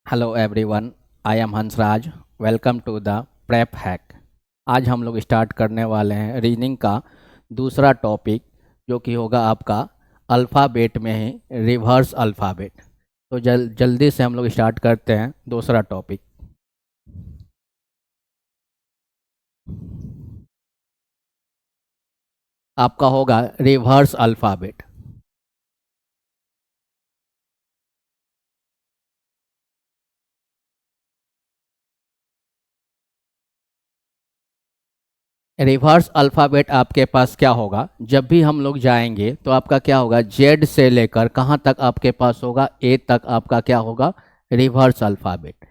Hello everyone, I am Hansraj. Welcome to the prep hack. आज हम लोग स्टार्ट करने वाले हैं रीजनिंग का दूसरा टॉपिक, जो कि होगा आपका अल्फ़ाबेट में ही रिवर्स अल्फ़ाबेट। तो जल्दी से हम लोग स्टार्ट करते हैं दूसरा टॉपिक। आपका होगा रिवर्स अल्फ़ाबेट। रिवर्स अल्फ़ाबेट आपके पास क्या होगा, जब भी हम लोग जाएंगे तो आपका क्या होगा, जेड से लेकर कहाँ तक आपके पास होगा, ए तक आपका क्या होगा, रिवर्स अल्फ़ाबेट।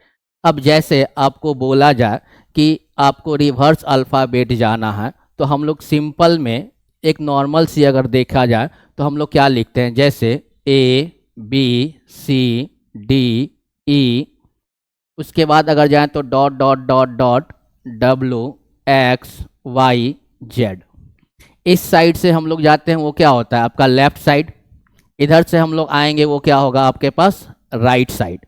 अब जैसे आपको बोला जाए कि आपको रिवर्स अल्फ़ाबेट जाना है, तो हम लोग सिंपल में एक नॉर्मल सी अगर देखा जाए तो हम लोग क्या लिखते हैं, जैसे ए बी सी डी ई, उसके बाद अगर जाएं तो dot dot dot dot W X Y Z. इस साइड से हम लोग जाते हैं, वो क्या होता है आपका लेफ्ट साइड। इधर से हम लोग आएंगे, वो क्या होगा आपके पास, राइट साइड।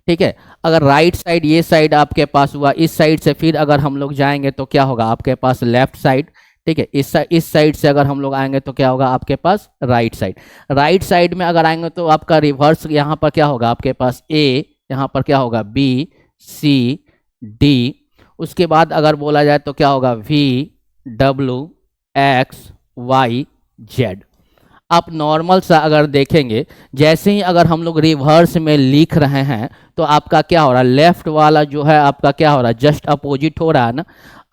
ठीक है। अगर राइट साइड ये साइड आपके पास हुआ, इस साइड से फिर अगर हम लोग जाएंगे तो क्या होगा आपके पास लेफ्ट साइड। ठीक है। इस साइड से अगर हम लोग आएंगे तो क्या होगा आपके पास राइट साइड। राइट साइड में अगर आएंगे तो आपका रिवर्स यहाँ पर क्या होगा आपके पास ए, यहाँ पर क्या होगा बी सी डी। उसके बाद अगर बोला जाए तो क्या होगा V W X Y Z. आप नॉर्मल सा अगर देखेंगे, जैसे ही अगर हम लोग रिवर्स में लिख रहे हैं तो आपका क्या हो रहा है, लेफ्ट वाला जो है आपका क्या हो रहा है, जस्ट अपोजिट हो रहा है ना।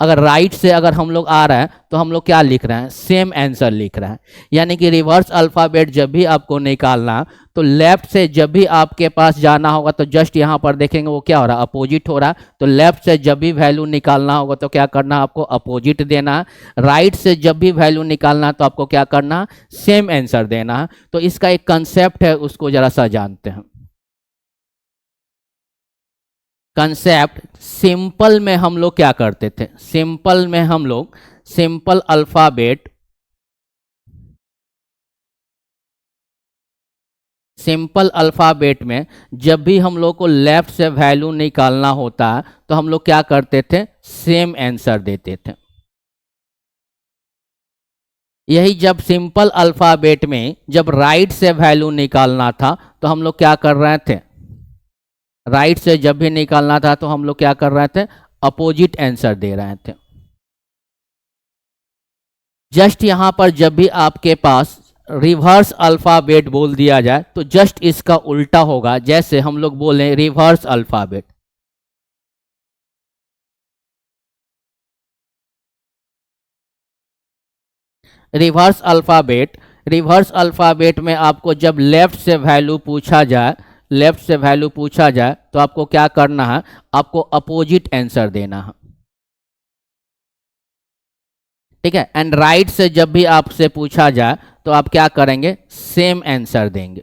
अगर राइट से अगर हम लोग आ रहे हैं तो हम लोग क्या लिख रहे हैं, सेम आंसर लिख रहे हैं। यानी कि रिवर्स अल्फ़ाबेट जब भी आपको निकालना, तो लेफ्ट से जब भी आपके पास जाना होगा तो जस्ट यहाँ पर देखेंगे वो क्या हो रहा है, अपोजिट हो रहा है। तो लेफ्ट से जब भी वैल्यू निकालना होगा तो क्या करना है, आपको अपोजिट देना है। राइट से जब भी वैल्यू निकालना है तो आपको क्या करना है, सेम आंसर देना है। तो इसका एक कंसेप्ट है, उसको जरा सा जानते हैं। कंसेप्ट सिंपल में हम लोग क्या करते थे, सिंपल में हम लोग सिंपल अल्फ़ाबेट, सिंपल अल्फ़ाबेट में जब भी हम लोग को लेफ्ट से वैल्यू निकालना होता है तो हम लोग क्या करते थे, सेम आंसर देते थे। यही जब सिंपल अल्फ़ाबेट में जब राइट से वैल्यू निकालना था तो हम लोग क्या कर रहे थे, राइट से जब भी निकालना था तो हम लोग क्या कर रहे थे, अपोजिट आंसर दे रहे थे। जस्ट यहां पर जब भी आपके पास रिवर्स अल्फ़ाबेट बोल दिया जाए तो जस्ट इसका उल्टा होगा। जैसे हम लोग बोलें reverse alphabet, reverse alphabet, reverse alphabet में आपको जब लेफ्ट से वैल्यू पूछा जाए, लेफ्ट से वैल्यू पूछा जाए तो आपको क्या करना है, आपको अपोजिट आंसर देना है। ठीक है। एंड राइट से जब भी आपसे पूछा जाए तो आप क्या करेंगे, सेम आंसर देंगे।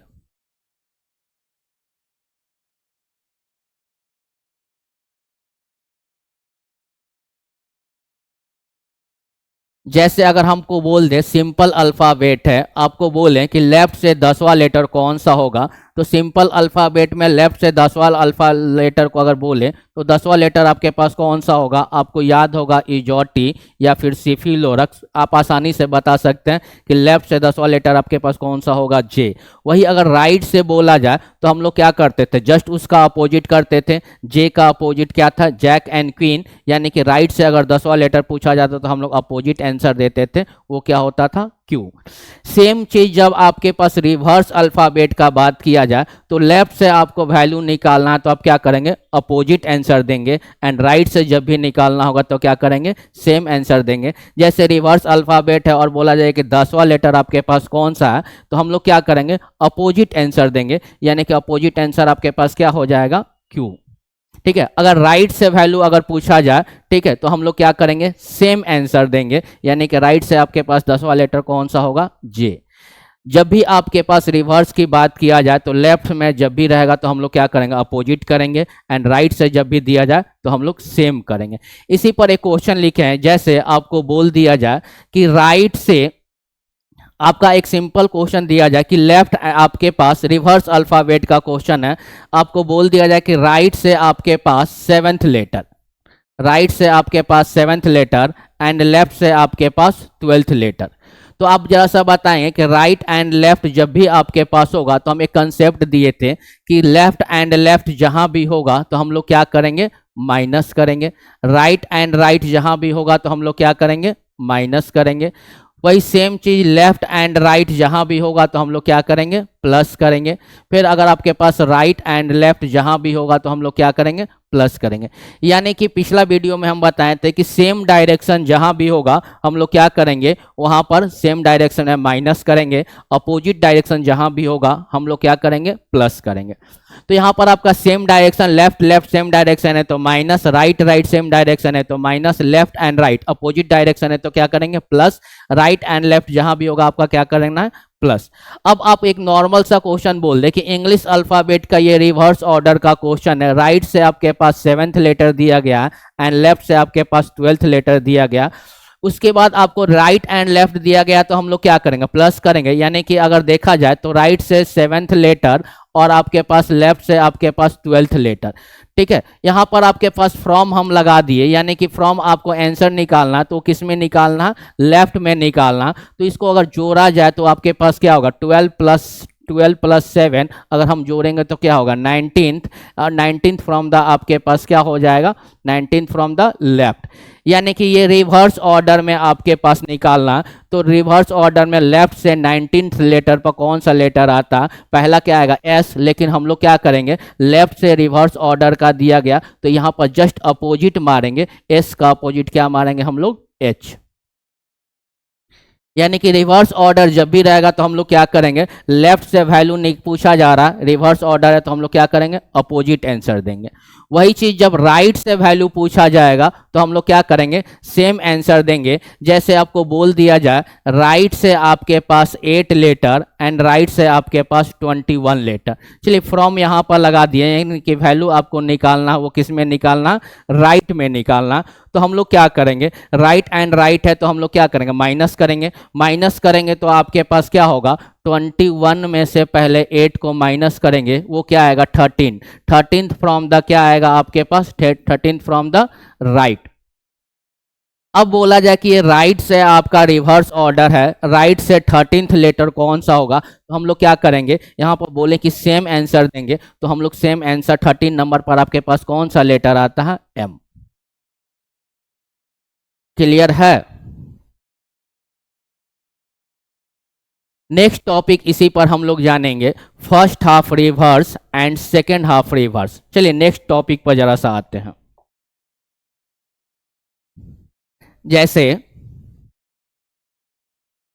जैसे अगर हमको बोल दे सिंपल अल्फ़ाबेट है, आपको बोलें कि लेफ्ट से 10वां लेटर कौन सा होगा, तो सिंपल अल्फ़ाबेट में लेफ्ट से 10वां अल्फ़ा लेटर को अगर बोले तो 10वां लेटर आपके पास कौन सा होगा, आपको याद होगा इजोटी या फिर सिफिलोरक्स। आप आसानी से बता सकते हैं कि लेफ्ट से 10वां लेटर आपके पास कौन सा होगा, जे। वही अगर राइट से बोला जाए तो हम लोग क्या करते थे, जस्ट उसका अपोजिट करते थे। जे का अपोजिट क्या था, जैक एंड क्वीन। यानी कि राइट से अगर 10वां लेटर पूछा जाता तो हम लोग अपोजिट आंसर देते थे, वो क्या होता था, क्यू। सेम चीज जब आपके पास रिवर्स अल्फ़ाबेट का बात किया जाए तो लेफ्ट से आपको वैल्यू निकालना है तो आप क्या करेंगे, अपोजिट आंसर देंगे। एंड राइट से जब भी निकालना होगा तो क्या करेंगे, सेम आंसर देंगे। जैसे रिवर्स अल्फ़ाबेट है और बोला जाए कि 10वां लेटर आपके पास कौन सा है, तो हम लोग क्या करेंगे, अपोजिट आंसर देंगे। यानी कि अपोजिट आंसर आपके पास क्या हो जाएगा, क्यू। ठीक है। अगर राइट से वैल्यू अगर पूछा जाए, ठीक है, तो हम लोग क्या करेंगे, सेम आंसर देंगे। यानी कि राइट से आपके पास 10वां लेटर कौन सा होगा, जे। जब भी आपके पास रिवर्स की बात किया जाए तो लेफ्ट में जब भी रहेगा तो हम लोग क्या करेंगे, अपोजिट करेंगे। एंड राइट से जब भी दिया जाए तो हम लोग सेम करेंगे। इसी पर एक क्वेश्चन लिखे हैं, जैसे आपको बोल दिया जाए कि राइट से आपका एक सिंपल क्वेश्चन दिया जाए कि लेफ्ट आपके पास रिवर्स अल्फाबेट का क्वेश्चन है, आपको बोल दिया जाए कि राइट से आपके पास सेवेंथ लेटर, राइट से आपके पास सेवेंथ लेटर एंड लेफ्ट से आपके पास ट्वेल्थ लेटर। तो आप जरा सा बताएंगे कि राइट एंड लेफ्ट जब भी आपके पास होगा तो हम एक कंसेप्ट दिए थे कि लेफ्ट एंड लेफ्ट जहां भी होगा तो हम लोग क्या करेंगे, माइनस करेंगे। राइट एंड राइट जहां भी होगा तो हम लोग क्या करेंगे, माइनस करेंगे। वही सेम चीज लेफ्ट एंड राइट जहां भी होगा तो हम लोग क्या करेंगे, प्लस करेंगे। फिर अगर आपके पास राइट एंड लेफ्ट जहां भी होगा तो हम लोग क्या करेंगे, प्लस करेंगे। यानी कि पिछला वीडियो में हम बताए थे कि सेम डायरेक्शन जहां भी होगा हम लोग क्या करेंगे, वहां पर सेम डायरेक्शन है माइनस करेंगे, अपोजिट डायरेक्शन जहां भी होगा हम लोग क्या करेंगे, प्लस करेंगे। तो यहाँ पर आपका same direction left left same direction है तो minus, right right same direction है तो minus, left and right opposite direction है तो क्या करेंगे, प्लस। राइट एंड लेफ्ट जहां भी होगा आपका क्या करना है, प्लस। अब आप एक नॉर्मल सा क्वेश्चन बोल दे कि इंग्लिश अल्फाबेट का ये रिवर्स ऑर्डर का क्वेश्चन है, राइट से आपके पास सेवेंथ लेटर दिया गया एंड लेफ्ट से आपके पास ट्वेल्थ लेटर दिया गया, उसके बाद आपको राइट एंड लेफ्ट दिया गया तो हम लोग क्या करेंगे, प्लस करेंगे। यानी कि अगर देखा जाए तो राइट से सेवेंथ लेटर और आपके पास लेफ्ट से आपके पास ट्वेल्थ लेटर, ठीक है। यहाँ पर आपके पास फ्रॉम हम लगा दिए, यानी कि फ्रॉम आपको आंसर निकालना तो किस में निकालना, लेफ्ट में निकालना। तो इसको अगर जोड़ा जाए तो आपके पास क्या होगा, 12 प्लस 7 अगर हम जोड़ेंगे तो क्या होगा, 19th। और 19th फ्रॉम द आपके पास क्या हो जाएगा, 19th फ्रॉम द लेफ्ट। यानी कि ये रिवर्स ऑर्डर में आपके पास निकालना, तो रिवर्स ऑर्डर में लेफ्ट से 19th लेटर पर कौन सा लेटर आता, पहला क्या आएगा, एस। लेकिन हम लोग क्या करेंगे, लेफ्ट से रिवर्स ऑर्डर का दिया गया तो यहाँ पर जस्ट अपोजिट मारेंगे, एस का अपोजिट क्या मारेंगे हम लोग, एच। यानी कि रिवर्स ऑर्डर जब भी रहेगा तो हम लोग क्या करेंगे, लेफ्ट से वैल्यू नहीं पूछा जा रहा, रिवर्स ऑर्डर है तो हम लोग क्या करेंगे, अपोजिट आंसर देंगे। वही चीज जब राइट से वैल्यू पूछा जाएगा तो हम लोग क्या करेंगे, सेम आंसर देंगे। जैसे आपको बोल दिया जाए राइट से आपके पास 8 लेटर एंड राइट से आपके पास 21 लेटर, चलिए फ्रॉम यहाँ पर लगा दिए, यानी कि वैल्यू आपको निकालना वो किस में निकालना, राइट में निकालना। तो हम लोग क्या करेंगे, राइट एंड राइट है तो हम लोग क्या करेंगे, माइनस करेंगे। माइनस करेंगे तो आपके पास क्या होगा, 21 में से पहले 8 को माइनस करेंगे, वो क्या आएगा, 13। 13th फ्रॉम द क्या आएगा आपके पास, 13th फ्रॉम द राइट। अब बोला जाए कि ये राइट से आपका रिवर्स ऑर्डर है, राइट से 13th लेटर कौन सा होगा, तो हम लोग क्या करेंगे, यहाँ पर बोले कि सेम आंसर देंगे तो हम लोग सेम आंसर 13 नंबर पर आपके पास कौन सा लेटर आता है, एम। क्लियर है। नेक्स्ट टॉपिक इसी पर हम लोग जानेंगे, first half reverse and second half reverse. चलिए नेक्स्ट टॉपिक पर जरा सा आते हैं। जैसे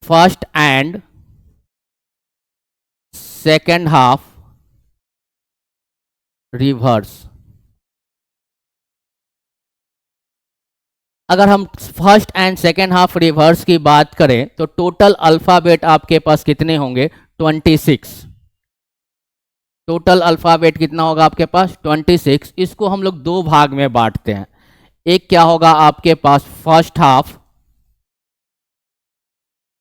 first and second half reverse, अगर हम first and second half reverse की बात करें तो टोटल अल्फाबेट आपके पास कितने होंगे, 26। टोटल अल्फाबेट कितना होगा आपके पास, 26। इसको हम लोग दो भाग में बांटते हैं, एक क्या होगा आपके पास फर्स्ट हाफ,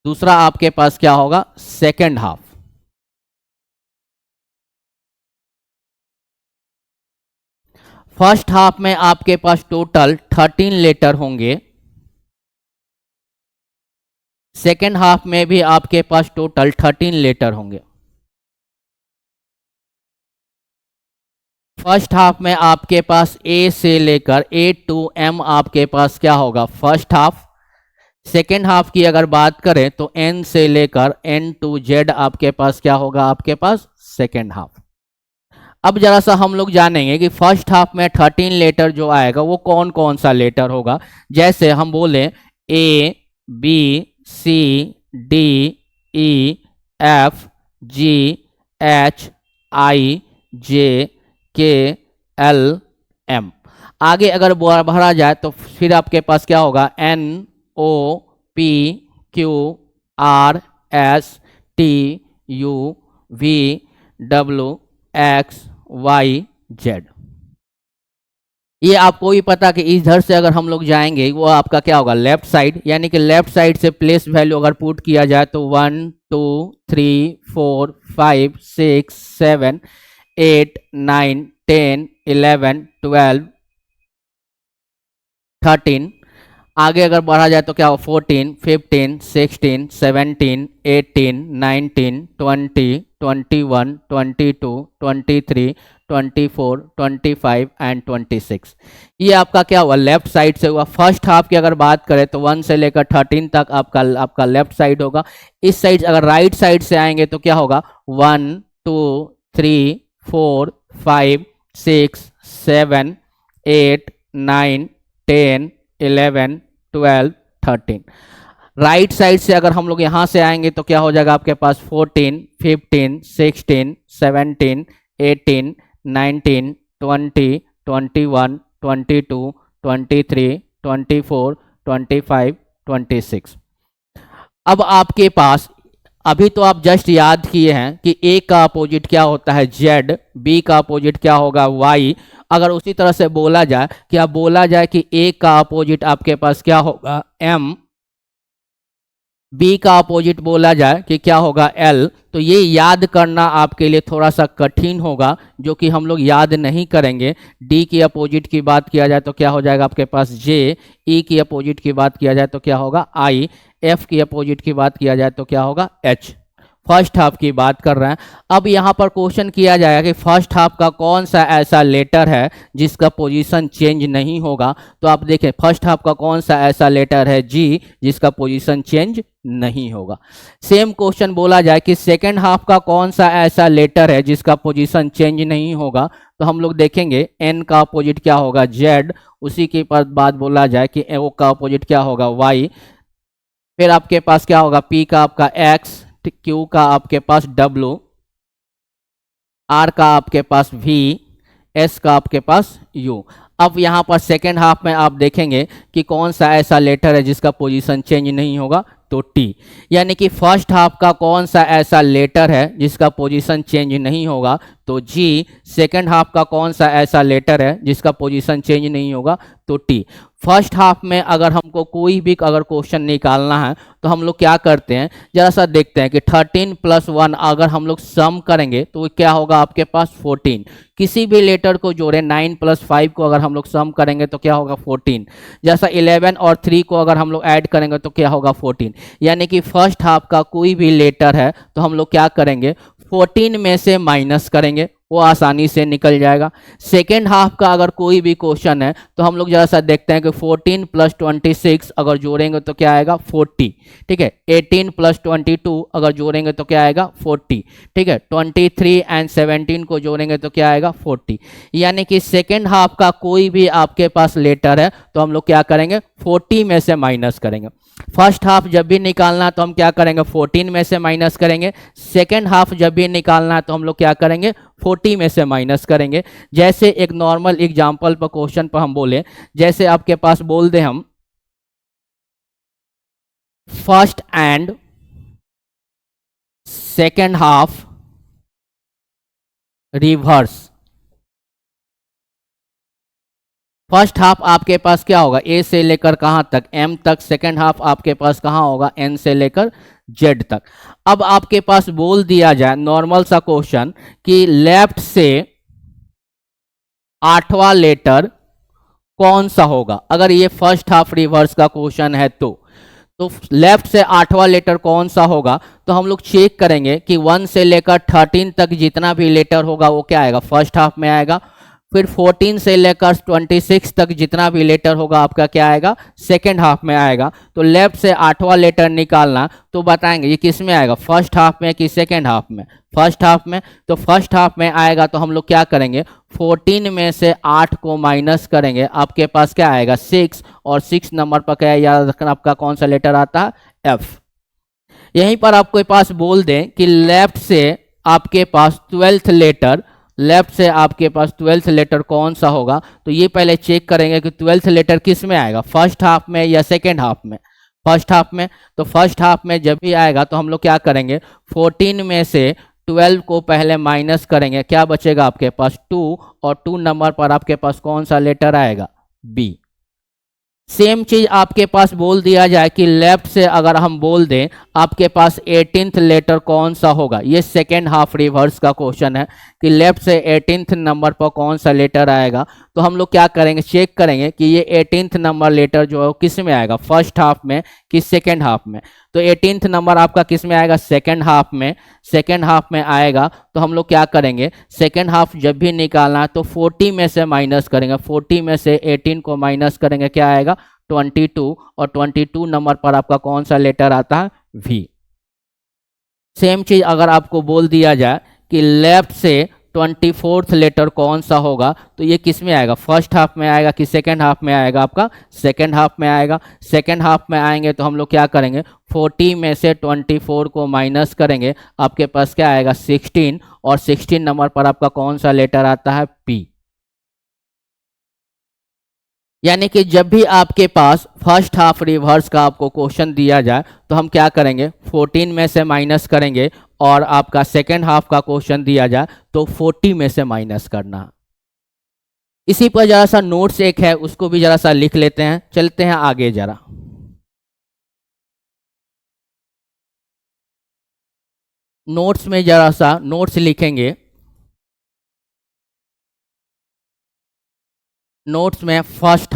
दूसरा आपके पास क्या होगा, सेकेंड हाफ। फर्स्ट हाफ में आपके पास टोटल 13 लेटर होंगे, सेकेंड हाफ में भी आपके पास टोटल 13 लेटर होंगे। फर्स्ट हाफ में आपके पास ए से लेकर ए टू एम आपके पास क्या होगा, फर्स्ट हाफ। सेकेंड हाफ की अगर बात करें तो एन से लेकर एन टू जेड आपके पास क्या होगा, आपके पास सेकेंड हाफ। अब जरा सा हम लोग जानेंगे कि फर्स्ट हाफ में 13 लेटर जो आएगा वो कौन कौन सा लेटर होगा। जैसे हम बोले A B C D E F G H I J K L M. आगे अगर बढ़ा जाए तो फिर आपके पास क्या होगा, N O P Q R S T U V W X Y Z. ये आपको भी पता कि इधर से अगर हम लोग जाएंगे वो आपका क्या होगा, लेफ्ट साइड, यानी कि लेफ्ट साइड से प्लेस वैल्यू अगर पुट किया जाए तो 1 2 3 4 5 6 7 8 9 10 11 12 13, आगे अगर बढ़ा जाए तो क्या हो, 14 15 16 17 18 19 20 21 22 23 24 25 एंड 26। ये आपका क्या हुआ, लेफ्ट साइड से हुआ। फर्स्ट हाफ की अगर बात करें तो 1 से लेकर 13 तक आपका लेफ्ट साइड होगा। इस साइड अगर राइट साइड से आएंगे तो क्या होगा, 1 2 3 4 5 6 7 8 9 10 11 12 13। राइट साइड से अगर हम लोग यहाँ से आएंगे तो क्या हो जाएगा आपके पास, 14 15 16 17 18 19 20 21 22 23 24 25 26। अब आपके पास, अभी तो आप जस्ट याद किए हैं कि ए का अपोजिट क्या होता है, जेड, बी का अपोजिट क्या होगा, वाई। अगर उसी तरह से बोला जाए, क्या बोला जाए कि ए का अपोजिट आपके पास क्या होगा, एम, बी का अपोजिट बोला जाए कि क्या होगा, एल, तो ये याद करना आपके लिए थोड़ा सा कठिन होगा, जो कि हम लोग याद नहीं करेंगे। डी की अपोजिट की बात किया जाए तो क्या हो जाएगा आपके पास, जे, ई की अपोजिट की बात किया जाए तो क्या होगा, आई, एफ की अपोजिट की बात किया जाए तो क्या होगा, एच। फर्स्ट हाफ की बात कर रहे हैं। अब यहाँ पर क्वेश्चन किया जाएगा कि फर्स्ट हाफ का कौन सा ऐसा लेटर है जिसका पोजीशन चेंज नहीं होगा। तो आप देखें फर्स्ट हाफ का कौन सा ऐसा लेटर है, जी, जिसका पोजीशन चेंज नहीं होगा। सेम क्वेश्चन बोला जाए कि सेकेंड हाफ का कौन सा ऐसा लेटर है जिसका पोजीशन चेंज नहीं होगा, तो हम लोग देखेंगे एन का अपोजिट क्या होगा, जेड, उसी के बाद बोला जाए कि ओ का अपोजिट क्या होगा, वाई, फिर आपके पास क्या होगा, पी का आपका एक्स, क्यू का आपके पास डब्लू, आर का आपके पास वी, एस का आपके पास यू। अब यहाँ पर सेकेंड हाफ में आप देखेंगे कि कौन सा ऐसा लेटर है जिसका पोजीशन चेंज नहीं होगा, तो टी। यानी कि फर्स्ट हाफ का कौन सा ऐसा लेटर है जिसका पोजीशन चेंज नहीं होगा, तो जी। सेकेंड हाफ का कौन सा ऐसा लेटर है जिसका पोजीशन चेंज नहीं होगा, तो टी। फर्स्ट हाफ में अगर हमको कोई भी अगर क्वेश्चन निकालना है तो हम लोग क्या करते हैं, जरा सा देखते हैं कि 13 + 1 अगर हम लोग सम करेंगे तो क्या होगा आपके पास, 14। किसी भी लेटर को जोड़े, 9 + 5 को अगर हम लोग सम करेंगे तो क्या होगा, 14। जैसा 11 और 3 को अगर हम लोग ऐड करेंगे तो क्या होगा, 14। यानी कि फर्स्ट हाफ का कोई भी लेटर है तो हम लोग क्या करेंगे, 14 में से माइनस करेंगे, वो आसानी से निकल जाएगा। सेकेंड हाफ का अगर कोई भी क्वेश्चन है तो हम लोग जरा सा देखते हैं कि 14 + 26 अगर जोड़ेंगे तो क्या आएगा, 40। ठीक है, 18 + 22 अगर जोड़ेंगे तो क्या आएगा, 40। ठीक है, 23 एंड 17 को जोड़ेंगे तो क्या आएगा, 40। यानी कि सेकेंड हाफ का कोई भी आपके पास लेटर है तो हम लोग क्या करेंगे, 40 में से माइनस करेंगे। फर्स्ट हाफ जब भी निकालना तो हम क्या करेंगे, 14 में से माइनस करेंगे। सेकेंड हाफ जब भी निकालना है तो हम लोग क्या करेंगे, 40 में से माइनस करेंगे। जैसे एक नॉर्मल एग्जांपल पर क्वेश्चन पर हम बोले, जैसे आपके पास बोल दे हम first and second half reverse. First half आपके पास क्या होगा, ए से लेकर कहां तक, एम तक। सेकेंड हाफ आपके पास कहां होगा, एन से लेकर जेड तक। अब आपके पास बोल दिया जाए नॉर्मल सा क्वेश्चन कि लेफ्ट से 8वां लेटर कौन सा होगा। अगर ये फर्स्ट हाफ रिवर्स का क्वेश्चन है तो लेफ्ट से 8वां लेटर कौन सा होगा, तो हम लोग चेक करेंगे कि 1 से लेकर 13 तक जितना भी लेटर होगा वो क्या आएगा, फर्स्ट हाफ में आएगा। फिर 14 से लेकर 26 तक जितना भी लेटर होगा आपका क्या आएगा, सेकेंड हाफ में आएगा। तो लेफ्ट से 8वां लेटर निकालना तो बताएंगे ये किस में आएगा, फर्स्ट हाफ में कि सेकेंड हाफ में, फर्स्ट हाफ में। तो फर्स्ट हाफ में आएगा तो हम लोग क्या करेंगे, 14 में से 8 को माइनस करेंगे, आपके पास क्या आएगा, 6। और 6 नंबर पर क्या याद रखना, आपका कौन सा लेटर आता है, एफ। यहीं पर आपके पास बोल दें कि लेफ्ट से आपके पास 12th लेटर, लेफ्ट से आपके पास 12th लेटर कौन सा होगा, तो ये पहले चेक करेंगे कि 12th लेटर किस में आएगा, फर्स्ट हाफ में या सेकेंड हाफ में, फर्स्ट हाफ में। तो फर्स्ट हाफ में जब भी आएगा तो हम लोग क्या करेंगे, 14 में से 12 को पहले माइनस करेंगे, क्या बचेगा आपके पास 2, और 2 नंबर पर आपके पास कौन सा लेटर आएगा, बी। सेम चीज आपके पास बोल दिया जाए कि लेफ्ट से अगर हम बोल दें आपके पास 18th लेटर कौन सा होगा, ये सेकेंड हाफ रिवर्स का क्वेश्चन है कि लेफ्ट से 18th नंबर पर कौन सा लेटर आएगा। तो हम लोग क्या करेंगे, चेक करेंगे कि ये 18th नंबर लेटर जो है किस में आएगा, फर्स्ट हाफ में कि सेकेंड हाफ में। तो 18th नंबर आपका किस में आएगा, सेकेंड हाफ में। सेकेंड हाफ में आएगा तो हम लोग क्या करेंगे, सेकेंड हाफ जब भी निकालना है तो 40 में से माइनस करेंगे, 40 में से 18 को माइनस करेंगे, क्या आएगा 22, और 22 नंबर पर आपका कौन सा लेटर आता है, वी। सेम चीज अगर आपको बोल दिया जाए कि लेफ्ट से 24th लेटर कौन सा होगा, तो ये किस में आएगा, फर्स्ट हाफ में आएगा कि सेकेंड हाफ में आएगा, आपका सेकेंड हाफ में आएगा। सेकेंड हाफ में आएंगे तो हम लोग क्या करेंगे, 40 में से 24 को माइनस करेंगे, आपके पास क्या आएगा 16, और 16 नंबर पर आपका कौन सा लेटर आता है, पी। यानी कि जब भी आपके पास फर्स्ट हाफ रिवर्स का आपको क्वेश्चन दिया जाए तो हम क्या करेंगे, 14 में से माइनस करेंगे, और आपका सेकेंड हाफ का क्वेश्चन दिया जाए तो 40 में से माइनस करना। इसी पर जरा सा नोट्स एक है, उसको भी जरा सा लिख लेते हैं, चलते हैं आगे जरा। नोट्स में जरा सा नोट्स लिखेंगे। नोट्स में फर्स्ट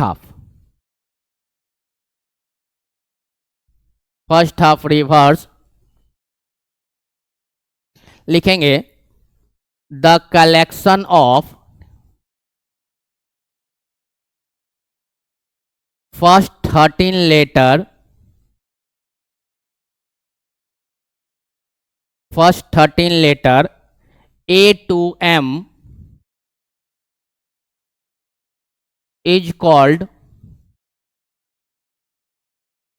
हाफ रिवर्स लिखेंगे, the collection of first 13 letter, first 13 letter A to M is called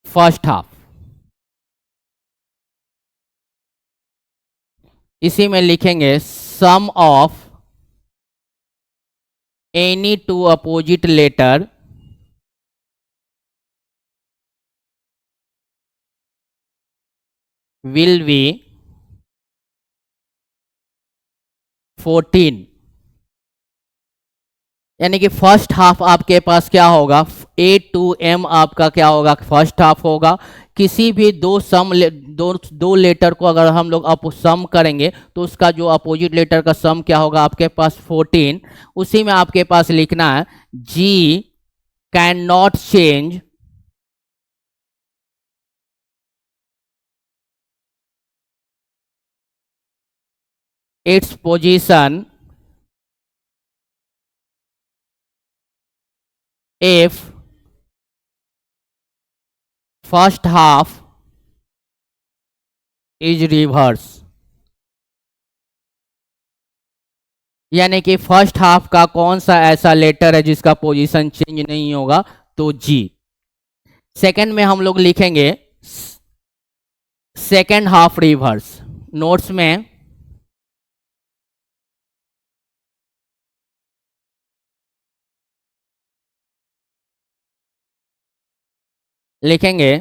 first half. इसी में लिखेंगे sum of any two opposite letter will be 14। यानी कि फर्स्ट हाफ आपके पास क्या होगा, ए टू एम आपका क्या होगा, फर्स्ट हाफ होगा। किसी भी दो लेटर को अगर हम लोग सम करेंगे तो उसका जो अपोजिट लेटर का सम क्या होगा आपके पास 14। उसी में आपके पास लिखना है G can not change its position if first half is reverse। यानी कि फर्स्ट हाफ का कौन सा ऐसा लेटर है जिसका पोजीशन चेंज नहीं होगा, तो जी। सेकंड में हम लोग लिखेंगे सेकंड हाफ रिवर्स। नोट्स में लिखेंगे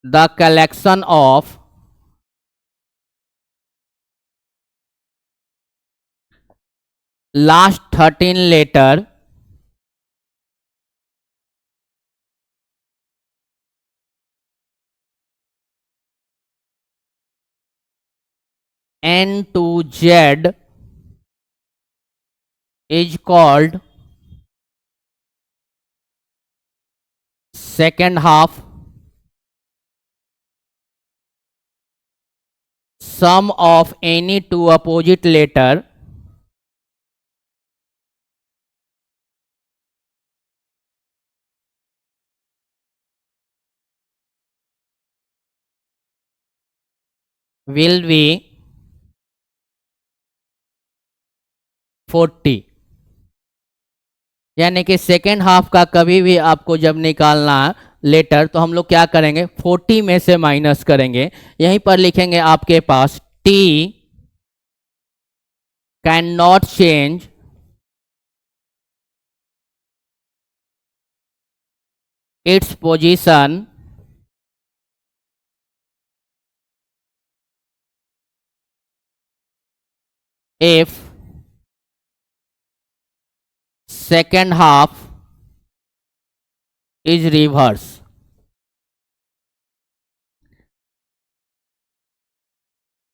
the collection of last 13 letter N to Z is called second half। Sum of any two opposite letter will be 40। यानी कि सेकेंड हाफ का कभी भी आपको जब निकालना है लेटर तो हम लोग क्या करेंगे, 40 में से माइनस करेंगे। यहीं पर लिखेंगे आपके पास T can not change its position if second half is reverse।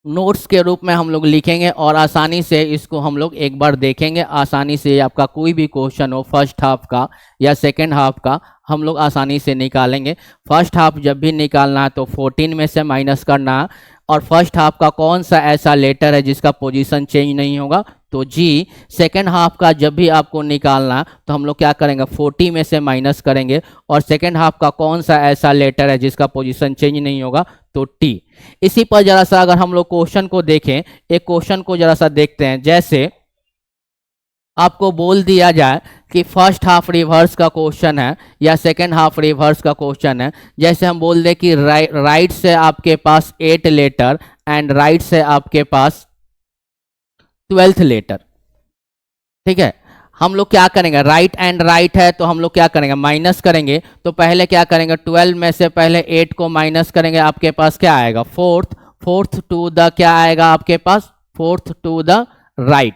Notes के रूप में हम लोग लिखेंगे और आसानी से इसको हम लोग एक बार देखेंगे। आसानी से आपका कोई भी क्वेश्चन हो फर्स्ट हाफ का या सेकेंड हाफ का, हम लोग आसानी से निकालेंगे। फर्स्ट हाफ जब भी निकालना है तो 14 में से माइनस करना है। और फर्स्ट हाफ का कौन सा ऐसा लेटर है जिसका पोजीशन चेंज नहीं होगा, तो जी। सेकेंड हाफ का जब भी आपको निकालना है तो हम लोग क्या करेंगे, 40 में से माइनस करेंगे। और सेकेंड हाफ का कौन सा ऐसा लेटर है जिसका पोजीशन चेंज नहीं होगा, तो टी। इसी पर जरा सा अगर हम लोग क्वेश्चन को देखें, एक क्वेश्चन को जरा सा देखते हैं। जैसे आपको बोल दिया जाए कि फर्स्ट हाफ रिवर्स का क्वेश्चन है या सेकेंड हाफ रिवर्स का क्वेश्चन है। जैसे हम बोल दें कि राइट से आपके पास 8 लेटर एंड राइट से आपके पास 12th लेटर। ठीक है, हम लोग क्या करेंगे, राइट एंड राइट है तो हम लोग क्या करेंगे, माइनस करेंगे। तो पहले क्या करेंगे, 12 में से पहले 8 को माइनस करेंगे। आपके पास क्या आएगा, फोर्थ टू द क्या आएगा आपके पास, fourth to the right.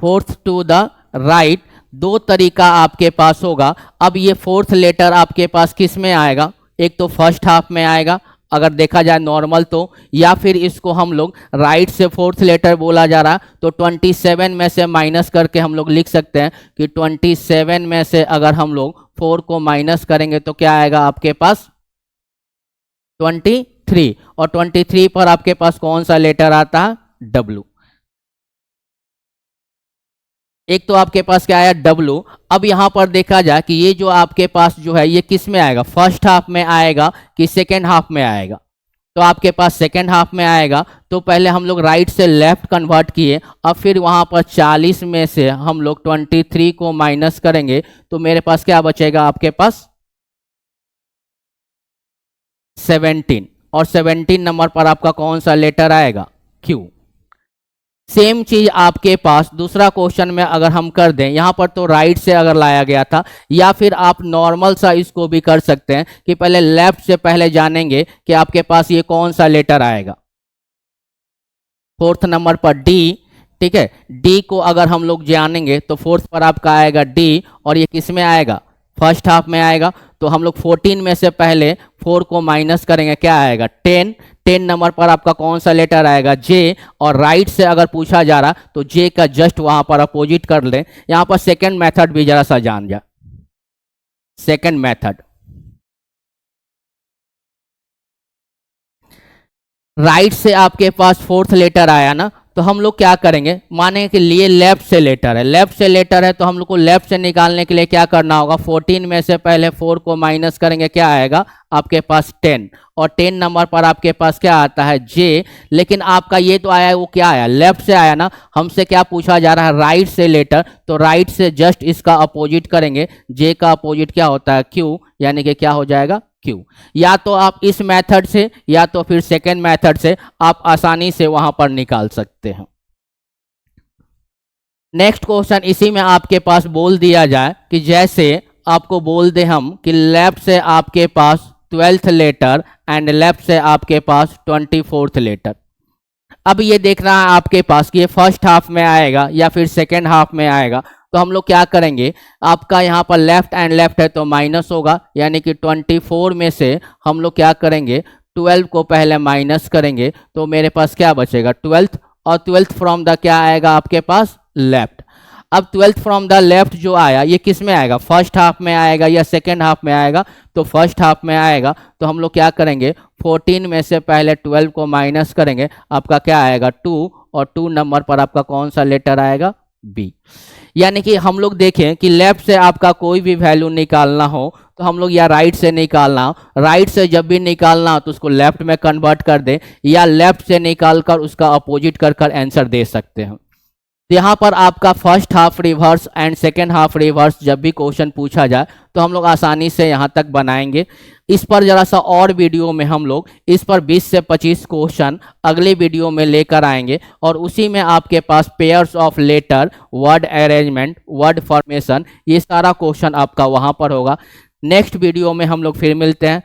Fourth to the right दो तरीका आपके पास होगा। अब ये फोर्थ लेटर आपके पास किस में आएगा, एक तो फर्स्ट हाफ में आएगा अगर देखा जाए नॉर्मल तो, या फिर इसको हम लोग राइट से फोर्थ लेटर बोला जा रहा तो 27 में से माइनस करके हम लोग लिख सकते हैं कि 27 में से अगर हम लोग 4 को माइनस करेंगे तो क्या आएगा आपके पास 23। और 23 पर आपके पास कौन सा लेटर आता है, डब्ल्यू। एक तो आपके पास क्या आया, डब्ल्यू। अब यहां पर देखा जाए कि ये जो आपके पास जो है ये किस में आएगा, फर्स्ट हाफ में आएगा कि सेकेंड हाफ में आएगा, तो आपके पास सेकेंड हाफ में आएगा। तो पहले हम लोग राइट से लेफ्ट कन्वर्ट किए। अब फिर वहां पर 40 में से हम लोग 23 को माइनस करेंगे तो मेरे पास क्या बचेगा आपके पास 17। और 17 नंबर पर आपका कौन सा लेटर आएगा, क्यू। सेम चीज आपके पास दूसरा क्वेश्चन में अगर हम कर दें, यहां पर तो राइट से अगर लाया गया था, या फिर आप नॉर्मल सा इसको भी कर सकते हैं कि पहले लेफ्ट से पहले जानेंगे कि आपके पास ये कौन सा लेटर आएगा, फोर्थ नंबर पर डी। ठीक है, डी को अगर हम लोग जानेंगे तो फोर्थ पर आपका आएगा डी, और ये किस में आएगा, फर्स्ट हाफ में आएगा। तो हम लोग 14 में से पहले 4 को माइनस करेंगे, क्या आएगा 10 नंबर पर आपका कौन सा लेटर आएगा, जे। और राइट से अगर पूछा जा रहा तो जे का जस्ट वहां पर अपोजिट कर लें। यहां पर सेकंड मेथड भी जरा सा जान जा, सेकंड मेथड। राइट से आपके पास फोर्थ लेटर आया ना, तो हम लोग क्या करेंगे, माने कि लिए लेफ्ट से लेटर है, लेफ्ट से लेटर है तो हम लोग को लेफ्ट से निकालने के लिए क्या करना होगा, 14 में से पहले 4 को माइनस करेंगे, क्या आएगा आपके पास 10। और 10 नंबर पर आपके पास क्या आता है, जे। लेकिन आपका ये तो आया है, वो क्या आया, लेफ्ट से आया ना, हमसे क्या पूछा जा रहा है, राइट से लेटर। तो राइट से जस्ट इसका अपोजिट करेंगे, जे का अपोजिट क्या होता है, क्यू, यानी कि क्या हो जाएगा, क्यू। या तो आप इस मेथड से या तो फिर सेकेंड मेथड से आप आसानी से वहां पर निकाल सकते हैं। नेक्स्ट क्वेश्चन इसी में आपके पास बोल दिया जाए कि जैसे आपको बोल दे हम कि लेफ्ट से आपके पास 12th लेटर एंड लेफ्ट से आपके पास 24th लेटर। अब ये देखना है आपके पास कि ये फर्स्ट हाफ में आएगा या फिर सेकेंड हाफ में आएगा। तो हम लोग क्या करेंगे, आपका यहाँ पर लेफ्ट एंड लेफ्ट है तो माइनस होगा, यानी कि 24 में से हम लोग क्या करेंगे, 12 को पहले माइनस करेंगे तो मेरे पास क्या बचेगा 12th। और 12th फ्रॉम द क्या आएगा आपके पास, लेफ्ट। अब 12th फ्रॉम द लेफ्ट जो आया ये किस में आएगा, फर्स्ट हाफ में आएगा या सेकेंड हाफ में आएगा, तो फर्स्ट हाफ में आएगा। तो हम लोग क्या करेंगे, 14 में से पहले 12 को माइनस करेंगे, आपका क्या आएगा 2। और 2 नंबर पर आपका कौन सा लेटर आएगा, बी। यानी कि हम लोग देखें कि लेफ्ट से आपका कोई भी वैल्यू निकालना हो तो हम लोग या राइट से निकालना, राइट से जब भी निकालना हो तो उसको लेफ्ट में कन्वर्ट कर दें, या लेफ्ट से निकालकर उसका अपोजिट कर आंसर दे सकते हैं। तो यहाँ पर आपका first half reverse and second half reverse जब भी क्वेश्चन पूछा जाए तो हम लोग आसानी से यहाँ तक बनाएंगे। इस पर जरा सा और वीडियो में हम लोग इस पर 20 से 25 क्वेश्चन अगले वीडियो में लेकर आएंगे, और उसी में आपके पास pairs of letter, word arrangement, word formation, ये सारा क्वेश्चन आपका वहाँ पर होगा। नेक्स्ट वीडियो में हम लोग फिर मिलते हैं।